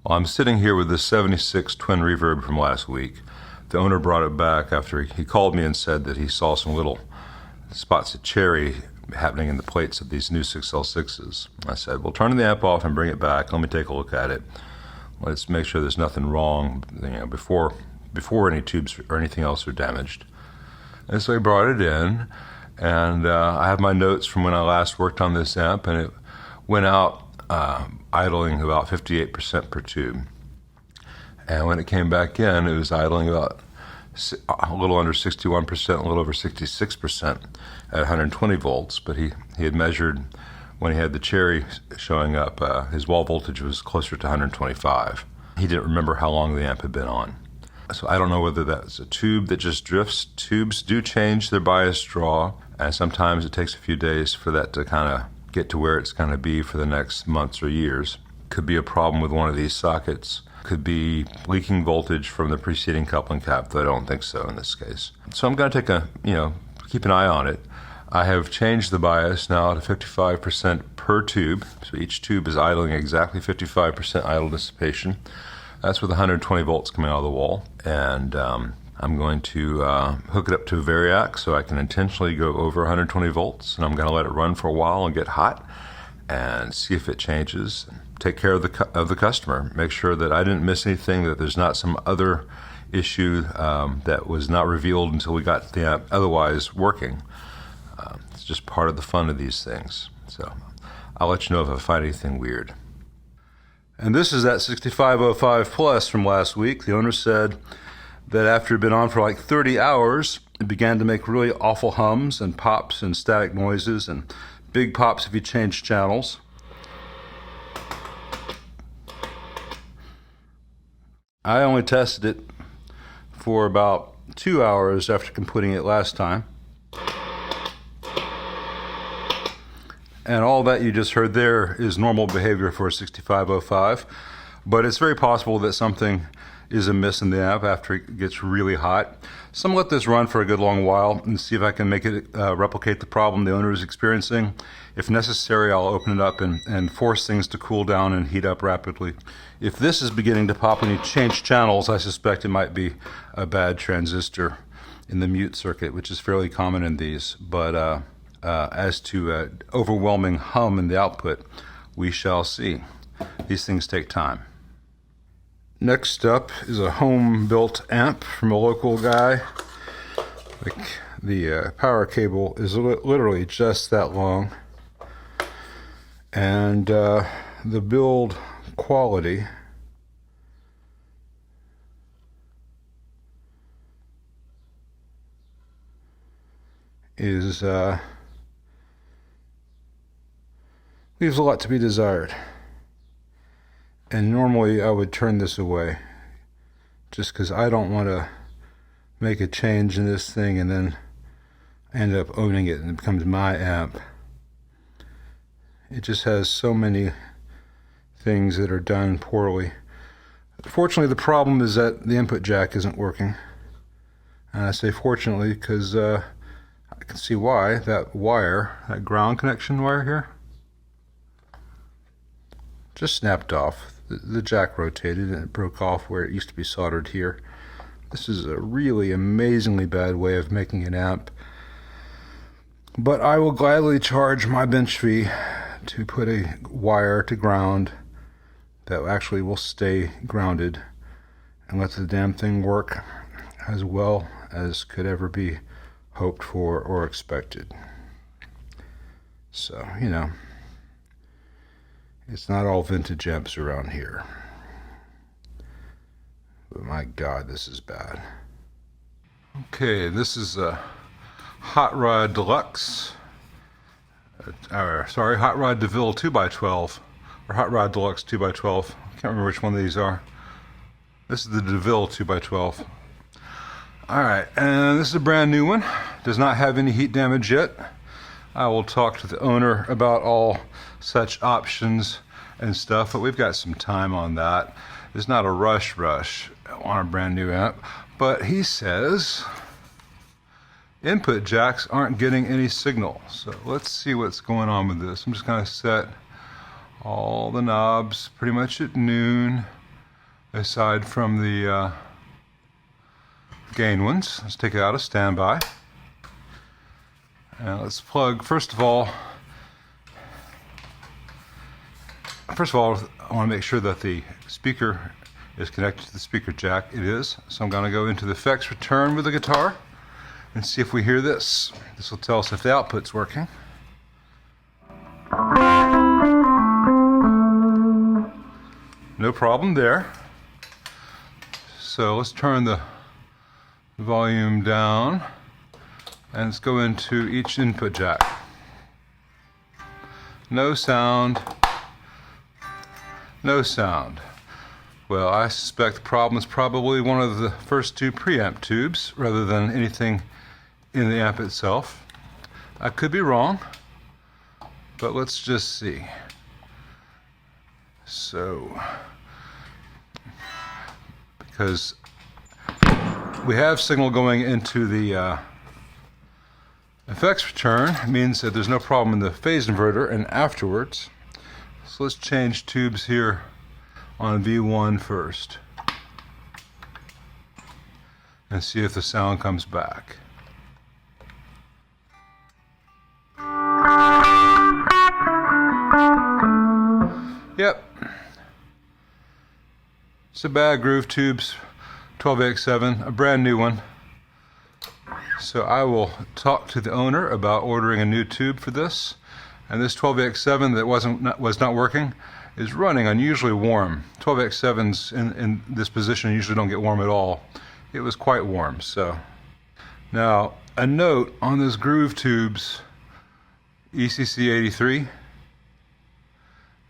Well, I'm sitting here with this 76 twin reverb from last week. The owner brought it back after he called me and said that he saw some little spots of cherry happening in the plates of these new 6L6s. I said, well, turn the amp off and bring it back. Let me take a look at it. Let's make sure there's nothing wrong, before any tubes or anything else are damaged. And so he brought it in, and I have my notes from when I last worked on this amp, and it went out idling about 58% per tube. And when it came back in, it was idling about a little under 61%, a little over 66% at 120 volts. But he had measured, when he had the cherry showing up, his wall voltage was closer to 125. He didn't remember how long the amp had been on. So I don't know whether that's a tube that just drifts. Tubes do change their bias draw, and sometimes it takes a few days for that to kind of get to where it's going to be for the next months or years. Could be a problem with one of these sockets. Could be leaking voltage from the preceding coupling cap, though I don't think so in this case. So I'm going to take keep an eye on it. I have changed the bias now to 55% per tube. So each tube is idling exactly 55% idle dissipation. That's with 120 volts coming out of the wall. And I'm going to hook it up to a variac so I can intentionally go over 120 volts, and I'm going to let it run for a while and get hot and see if it changes. Take care of the customer. Make sure that I didn't miss anything, that there's not some other issue that was not revealed until we got the amp otherwise working. It's just part of the fun of these things. So I'll let you know if I find anything weird. And this is that 6505 Plus from last week. The owner said that after it had been on for like 30 hours, it began to make really awful hums and pops and static noises and big pops if you change channels. I only tested it for about 2 hours after completing it last time. And all that you just heard there is normal behavior for a 6505, but it's very possible that something is amiss in the amp after it gets really hot. So I'm going to let this run for a good long while and see if I can make it replicate the problem the owner is experiencing. If necessary, I'll open it up and force things to cool down and heat up rapidly. If this is beginning to pop when you change channels, I suspect it might be a bad transistor in the mute circuit, which is fairly common in these. But as to overwhelming hum in the output, we shall see. These things take time. Next up is a home-built amp from a local guy. The power cable is literally just that long, and the build quality is leaves a lot to be desired. And normally I would turn this away just because I don't want to make a change in this thing and then end up owning it and it becomes my amp. It just has so many things that are done poorly. Fortunately, the problem is that the input jack isn't working. And I say fortunately because I can see why. That wire, that ground connection wire here, just snapped off. The jack rotated and it broke off where it used to be soldered here. This is a really amazingly bad way of making an amp. But I will gladly charge my bench fee to put a wire to ground that actually will stay grounded and let the damn thing work as well as could ever be hoped for or expected. So, it's not all vintage amps around here. But my God, this is bad. Okay, this is a Hot Rod Deluxe. Hot Rod Deville 2x12. Or Hot Rod Deluxe 2x12. Can't remember which one of these are. This is the Deville 2x12. Alright, and this is a brand new one. Does not have any heat damage yet. I will talk to the owner about all such options and stuff, but we've got some time on that. It's not a rush on a brand new amp, but he says input jacks aren't getting any signal. So let's see what's going on with this. I'm just going to set all the knobs pretty much at noon. aside from the gain ones. Let's take it out of standby. And let's plug, first of all, I want to make sure that the speaker is connected to the speaker jack. It is. So I'm going to go into the effects return with the guitar and see if we hear this. This will tell us if the output's working. No problem there. So let's turn the volume down and let's go into each input jack. No sound. No sound. Well, I suspect the problem is probably one of the first two preamp tubes rather than anything in the amp itself. I could be wrong, but let's just see. So, because we have signal going into the effects return, it means that there's no problem in the phase inverter and afterwards. So let's change tubes here on V1 first and see if the sound comes back. Yep. It's a bad Groove Tubes 12AX7, a brand new one. So I will talk to the owner about ordering a new tube for this. And this 12AX7 that was not working is running unusually warm. 12AX7s in this position usually don't get warm at all. It was quite warm. So now a note on this Groove Tubes ECC 83.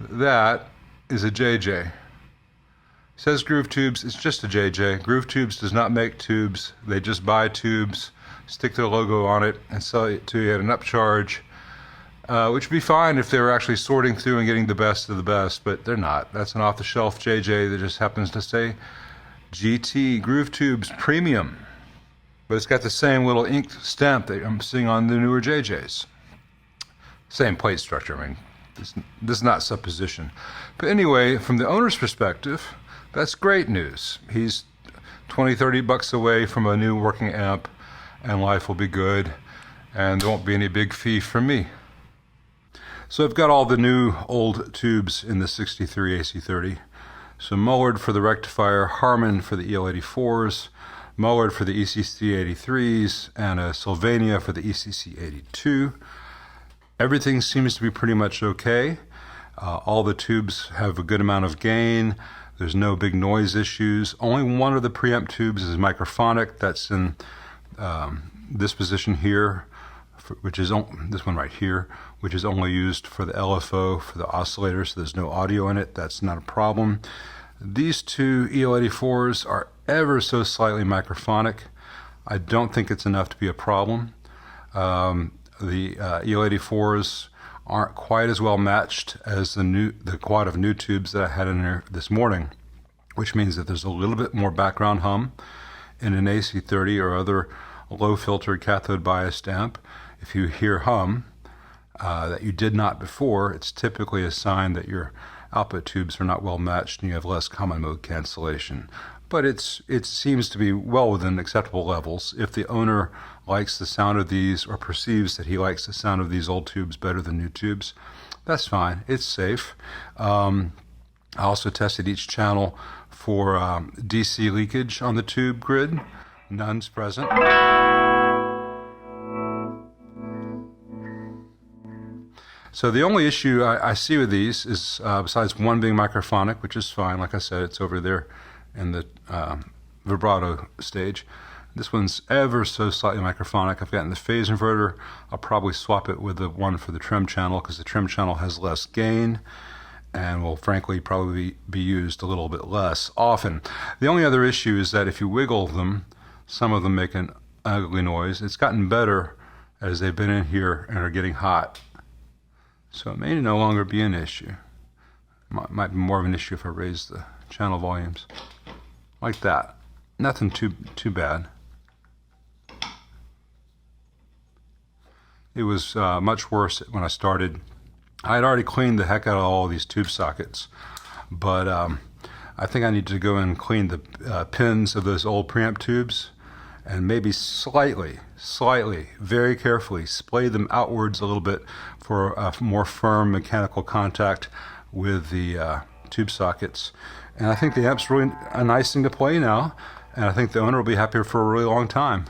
That is a JJ. It says Groove Tubes, it's just a JJ. Groove Tubes does not make tubes. They just buy tubes, stick their logo on it, and sell it to you at an upcharge, which would be fine if they were actually sorting through and getting the best of the best, but they're not. That's an off-the-shelf JJ that just happens to say GT Groove Tubes Premium. But it's got the same little inked stamp that I'm seeing on the newer JJs. Same plate structure, I mean. This is not supposition. But anyway, from the owner's perspective, that's great news. He's 20, 30 bucks away from a new working amp, and life will be good, and there won't be any big fee from me. So I've got all the new old tubes in the 63 AC30. So Mullard for the rectifier, Harman for the EL84s, Mullard for the ECC 83s, and a Sylvania for the ECC 82. Everything seems to be pretty much okay. All the tubes have a good amount of gain. There's no big noise issues. Only one of the preamp tubes is microphonic. That's in this position here, which is this one right here, which is only used for the LFO, for the oscillator, so there's no audio in it. That's not a problem. These two EL84s are ever so slightly microphonic. I don't think it's enough to be a problem. The EL84s aren't quite as well matched as the quad of new tubes that I had in there this morning, which means that there's a little bit more background hum in an AC30 or other low filtered cathode biased amp. If you hear hum that you did not before, it's typically a sign that your output tubes are not well matched and you have less common mode cancellation. But it seems to be well within acceptable levels. If the owner likes the sound of these or perceives that he likes the sound of these old tubes better than new tubes, that's fine. It's safe. I also tested each channel for DC leakage on the tube grid. None's present. So the only issue I see with these is, besides one being microphonic, which is fine, like I said, it's over there in the vibrato stage. This one's ever so slightly microphonic. I've gotten the phase inverter. I'll probably swap it with the one for the trim channel because the trim channel has less gain and will frankly probably be used a little bit less often. The only other issue is that if you wiggle them, some of them make an ugly noise. It's gotten better as they've been in here and are getting hot. So it may no longer be an issue. Might be more of an issue if I raise the channel volumes. Like that. Nothing too bad. It was much worse when I started. I had already cleaned the heck out of all of these tube sockets, but I think I need to go and clean the pins of those old preamp tubes and maybe slightly, very carefully splay them outwards a little bit for a more firm mechanical contact with the tube sockets. And I think the amp's really a nice thing to play now, and I think the owner will be happy for a really long time.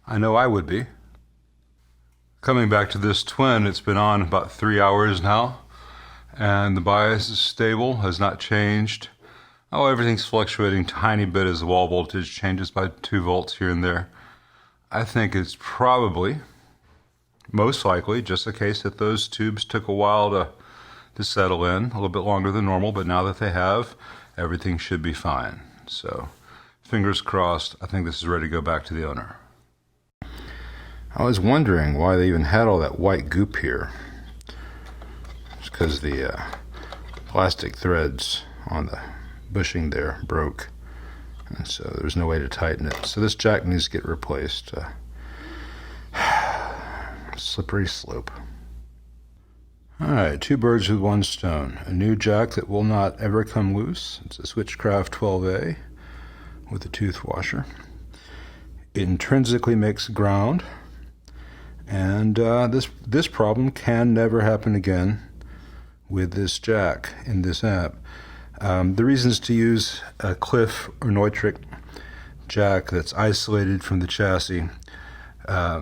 I know I would be. Coming back to this twin, it's been on about 3 hours now, and the bias is stable, has not changed. Oh, everything's fluctuating a tiny bit as the wall voltage changes by 2 volts here and there. I think it's probably, most likely, just a case that those tubes took a while to settle in, a little bit longer than normal, but now that they have, everything should be fine. So, fingers crossed, I think this is ready to go back to the owner. I was wondering why they even had all that white goop here. It's because the plastic threads on the bushing there broke, and so there's no way to tighten it. So this jack needs to get replaced. Slippery slope. Alright, 2 birds with 1 stone. A new jack that will not ever come loose. It's a Switchcraft 12A with a tooth washer. It intrinsically makes ground. And this problem can never happen again with this jack in this amp. The reasons to use a Cliff or Neutrik jack that's isolated from the chassis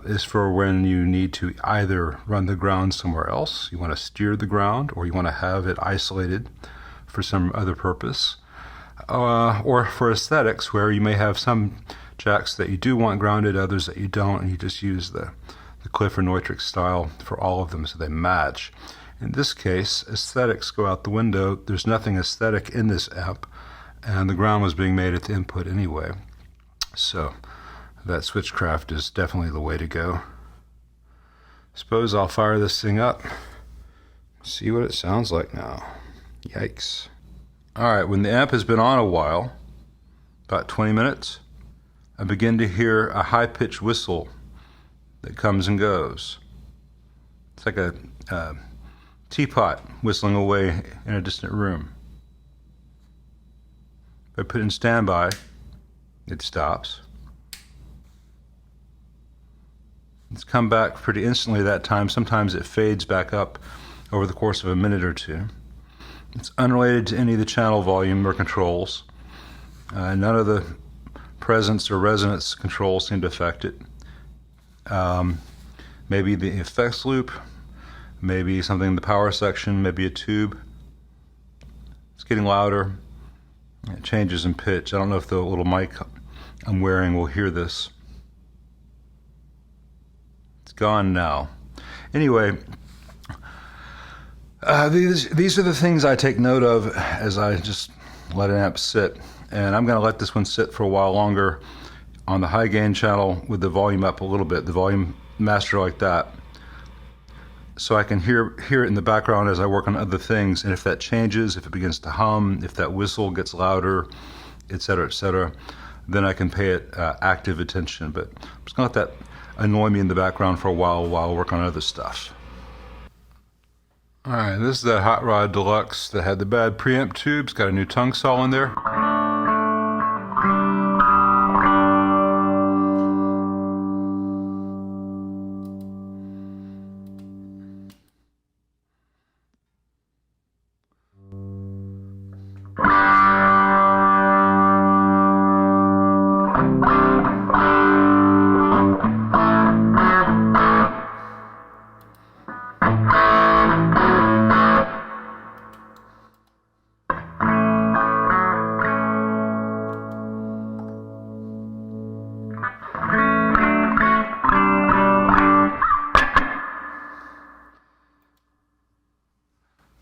is for when you need to either run the ground somewhere else, you want to steer the ground, or you want to have it isolated for some other purpose, or for aesthetics, where you may have some jacks that you do want grounded, others that you don't, and you just use the Cliff or Neutrik style for all of them so they match. In this case, aesthetics go out the window. There's nothing aesthetic in this amp, and the ground was being made at the input anyway. So that Switchcraft is definitely the way to go. Suppose I'll fire this thing up, see what it sounds like now. Yikes. Alright, when the amp has been on a while, about 20 minutes, I begin to hear a high-pitched whistle that comes and goes. It's like a teapot whistling away in a distant room. If I put it in standby, it stops. It's come back pretty instantly that time. Sometimes it fades back up over the course of a minute or two. It's unrelated to any of the channel volume or controls. None of the presence or resonance controls seem to affect it. Maybe the effects loop, maybe something in the power section, maybe a tube. It's getting louder. It changes in pitch. I don't know if the little mic I'm wearing will hear this. It's gone now. Anyway, these are the things I take note of as I just let an amp sit. And I'm going to let this one sit for a while longer on the high gain channel with the volume up a little bit, the volume master like that, so I can hear it in the background as I work on other things. And if that changes, if it begins to hum, if that whistle gets louder, etc., then I can pay it active attention. But I'm just going to let that annoy me in the background for a while I work on other stuff. Alright, this is that Hot Rod Deluxe that had the bad preamp tubes, got a new tongue saw in there.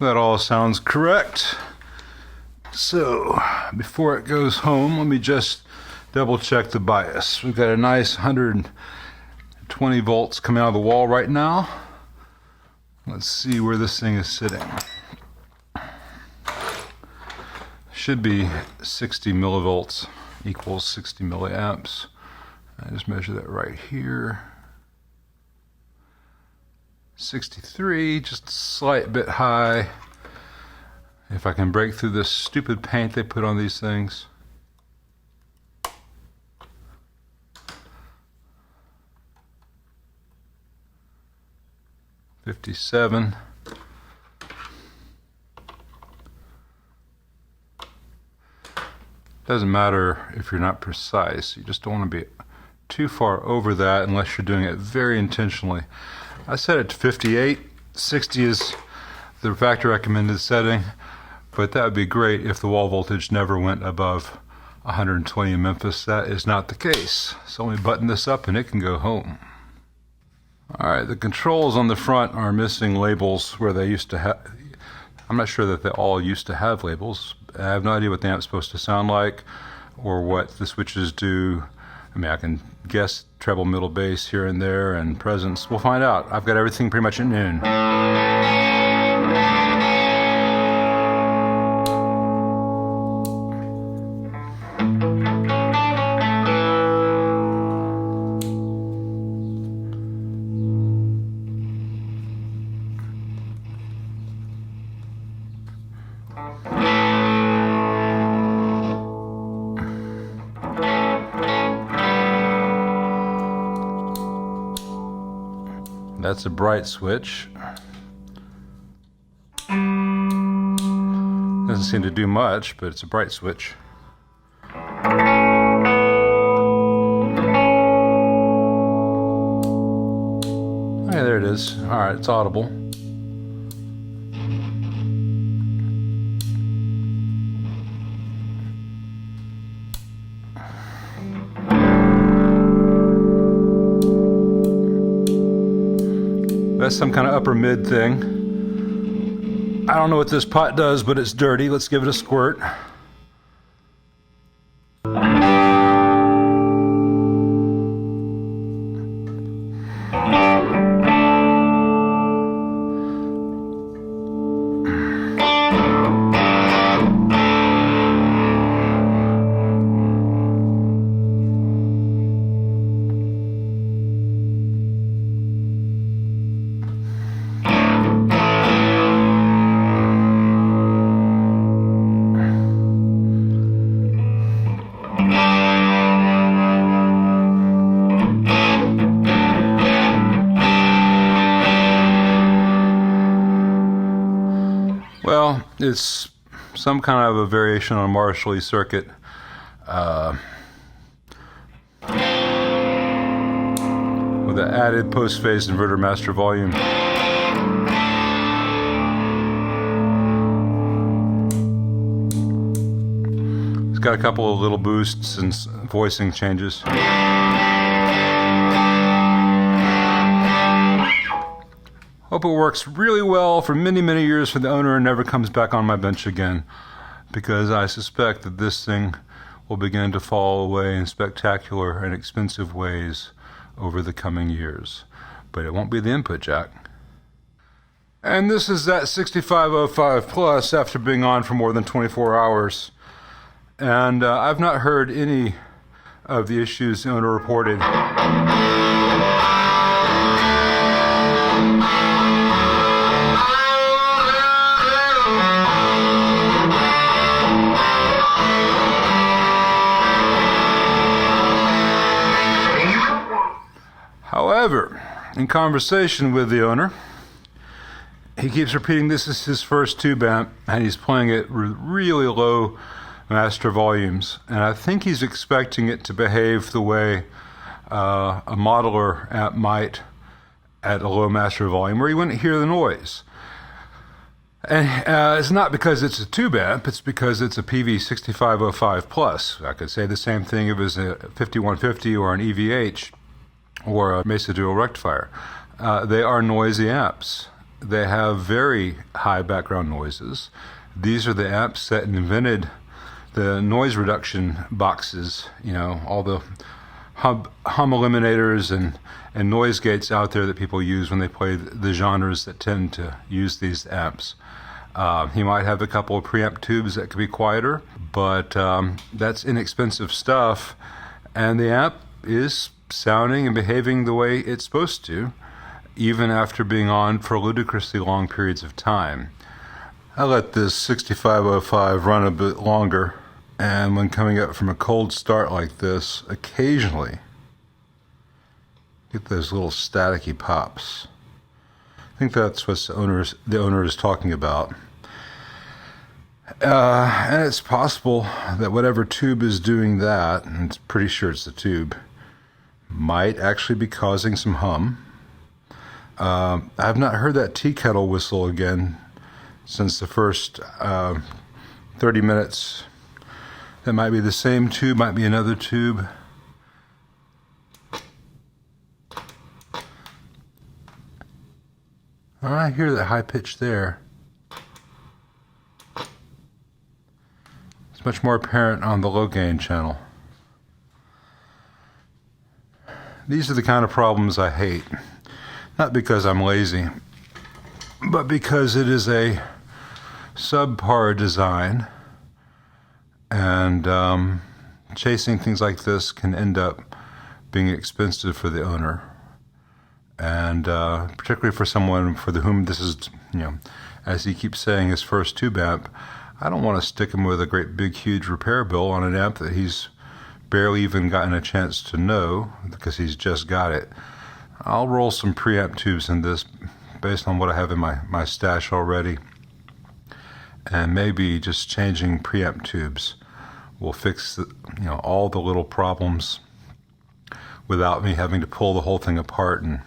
That all sounds correct. So, before it goes home, let me just double check the bias. We've got a nice 120 volts coming out of the wall right now. Let's see where this thing is sitting. Should be 60 millivolts equals 60 milliamps. I just measure that right here. 63, just a slight bit high. If I can break through this stupid paint they put on these things. $57. Doesn't matter if you're not precise. You just don't want to be too far over that unless you're doing it very intentionally. I set it to 58. 60 is the factory recommended setting, but that would be great if the wall voltage never went above 120 in Memphis. That is not the case. So let me button this up and it can go home. Alright, the controls on the front are missing labels where they used to have. I'm not sure that they all used to have labels. I have no idea what the amp's supposed to sound like or what the switches do. I mean, I can guess treble, middle, bass here and there and presence. We'll find out. I've got everything pretty much at noon. That's a bright switch. Doesn't seem to do much, but it's a bright switch. Okay, there it is. All right, it's audible. That's some kind of upper mid thing. I don't know what this pot does, but it's dirty. Let's give it a squirt. Well, it's some kind of a variation on a Marshall circuit. With an added post-phase inverter master volume. It's got a couple of little boosts and voicing changes. Hope it works really well for many, many years for the owner and never comes back on my bench again, because I suspect that this thing will begin to fall away in spectacular and expensive ways over the coming years. But it won't be the input jack. And this is that 6505 Plus after being on for more than 24 hours. And I've not heard any of the issues the owner reported. However, in conversation with the owner, he keeps repeating this is his first tube amp, and he's playing it with really low master volumes. And I think he's expecting it to behave the way a modeler amp might at a low master volume, where you wouldn't hear the noise. And it's not because it's a tube amp, it's because it's a PV6505 Plus. I could say the same thing if it was a 5150 or an EVH. Or a Mesa Dual Rectifier. They are noisy amps. They have very high background noises. These are the amps that invented the noise reduction boxes, you know, all the hum eliminators and noise gates out there that people use when they play the genres that tend to use these amps. He might have a couple of preamp tubes that could be quieter, but that's inexpensive stuff, and the amp is sounding and behaving the way it's supposed to, even after being on for ludicrously long periods of time. I let this 6505 run a bit longer, and when coming up from a cold start like this, occasionally get those little staticky pops. I think that's what the owner is talking about. And it's possible that whatever tube is doing that, and it's pretty sure it's the tube, might actually be causing some hum. I've not heard that tea kettle whistle again since the first 30 minutes. That might be the same tube, might be another tube. Oh, I hear that high pitch there. It's much more apparent on the low gain channel. These are the kind of problems I hate. Not because I'm lazy, but because it is a subpar design, and chasing things like this can end up being expensive for the owner. And particularly for someone for whom this is, as he keeps saying, his first tube amp, I don't want to stick him with a great big huge repair bill on an amp that he's barely even gotten a chance to know because he's just got it. I'll roll some preamp tubes in this based on what I have in my stash already, and maybe just changing preamp tubes will fix all the little problems without me having to pull the whole thing apart and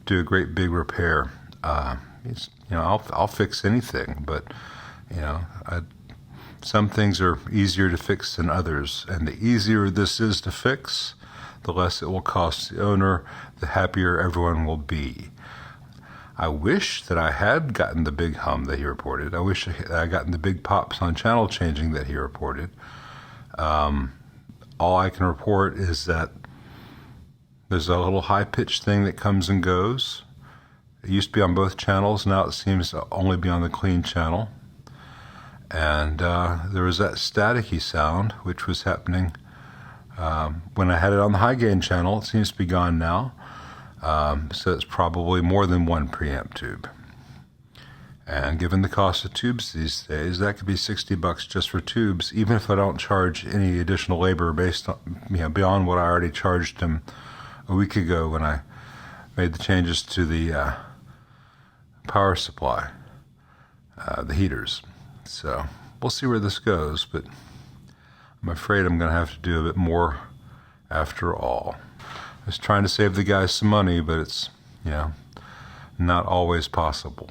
do a great big repair. I'll fix anything, but some things are easier to fix than others, and the easier this is to fix, the less it will cost the owner, the happier everyone will be. I wish that I had gotten the big hum that he reported. I wish I had gotten the big pops on channel changing that he reported. All I can report is that there's a little high-pitched thing that comes and goes. It used to be on both channels. Now it seems to only be on the clean channel. And there was that staticky sound, which was happening when I had it on the high-gain channel. It seems to be gone now. So it's probably more than one preamp tube. And given the cost of tubes these days, that could be $60 just for tubes, even if I don't charge any additional labor based on, beyond what I already charged him a week ago when I made the changes to the power supply, the heaters. So we'll see where this goes, but I'm afraid I'm going to have to do a bit more after all. I was trying to save the guys some money, but it's, not always possible.